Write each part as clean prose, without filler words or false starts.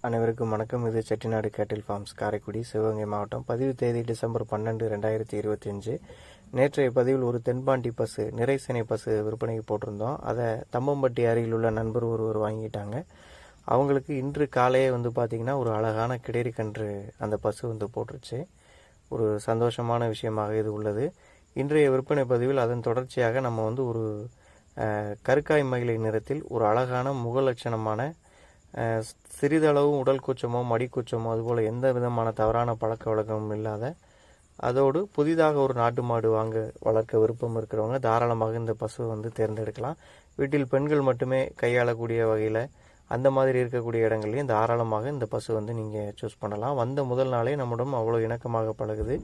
அனைவருக்கும் வணக்கம். இது செட்டிநாடு கேட்டில் ஃபார்ம்ஸ், காரைக்குடி, சிவகங்கை மாவட்டம். பதிவு தேதி டிசம்பர் 12, 2025. நேற்றைய பதிவில் ஒரு தென்பாண்டி பசு, நிறைசினை பசு விற்பனைக்கு போட்டிருந்தோம். அதை தம்பம்பட்டி அருகில் உள்ள நண்பர் ஒருவர் வாங்கிட்டாங்க. அவங்களுக்கு இன்று காலையே பார்த்திங்கன்னா ஒரு அழகான கிடேரி கன்று அந்த பசு போட்டுருச்சு. ஒரு சந்தோஷமான விஷயமாக இது உள்ளது. இன்றைய விற்பனை பதிவில் அதன் தொடர்ச்சியாக நம்ம ஒரு கருக்காய் மயிலை நிறத்தில் ஒரு அழகான முகலட்சணமான சிறிதளவு உடல் கூச்சமோ மடி கூச்சமோ அதுபோல் எந்த விதமான தவறான பழக்க வழக்கமும் இல்லாத, அதோடு புதிதாக ஒரு நாட்டு மாடு வளர்க்க விருப்பம் இருக்கிறவங்க தாராளமாக இந்த பசுவை தேர்ந்தெடுக்கலாம். வீட்டில் பெண்கள் மட்டுமே கையாளக்கூடிய வகையில் அந்த மாதிரி இருக்கக்கூடிய இடங்கள்லையும் தாராளமாக இந்த பசு நீங்கள் சூஸ் பண்ணலாம். வந்த முதல் நாளே நம்மிடம் அவ்வளோ இணக்கமாக பழகுது.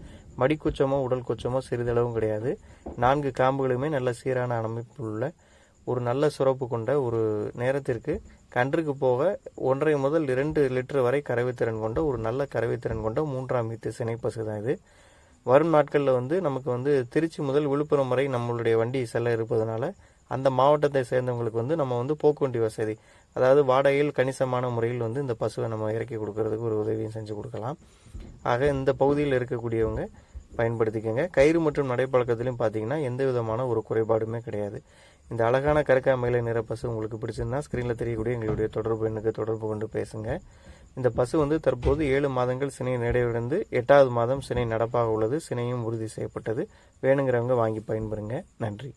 மடி கூச்சமோ உடல் கூச்சமோ சிறிதளவும் கிடையாது. 4 காம்புகளுமே நல்ல சீரான அமைப்பு உள்ள ஒரு நல்ல சுரப்பு கொண்ட, ஒரு நேரத்திற்கு கன்றுக்கு போக 1.5 முதல் 2 லிட்டர் வரை கறவைத்திறன் கொண்ட ஒரு நல்ல கறவைத்திறன் கொண்ட 3ஆம் ஈத்து சினை பசு தான் இது. வரும் நாட்களில் நமக்கு திருச்சி முதல் விழுப்புரம் வரை நம்மளுடைய வண்டி செல்ல இருப்பதனால அந்த மாவட்டத்தை சேர்ந்தவங்களுக்கு நம்ம போக்குவண்டி வசதி, அதாவது வாடகையில் கணிசமான முறையில் இந்த பசுவை நம்ம இறக்கி கொடுக்கறதுக்கு ஒரு உதவியும் செஞ்சு கொடுக்கலாம். ஆக இந்த பகுதியில் இருக்கக்கூடியவங்க பயன்படுத்திக்கோங்க. கயிறு மற்றும் நடைப்பழக்கத்திலையும் பார்த்தீங்கன்னா எந்த விதமான ஒரு குறைபாடுமே கிடையாது. இந்த அழகான கருக்காய் மயிலை நிற பசு உங்களுக்கு பிடிச்சிருந்தா ஸ்க்ரீனில் தெரியக்கூடிய எங்களுடைய தொடர்பு எண்ணுக்கு தொடர்பு கொண்டு பேசுங்க. இந்த பசு தற்போது 7 மாதங்கள் சினை நிறைவடைந்து 8வது மாதம் சினை நடப்பாக உள்ளது. சினையும் உறுதி செய்யப்பட்டது. வேணுங்கிறவங்க வாங்கி பயன்பெறுங்க. நன்றி.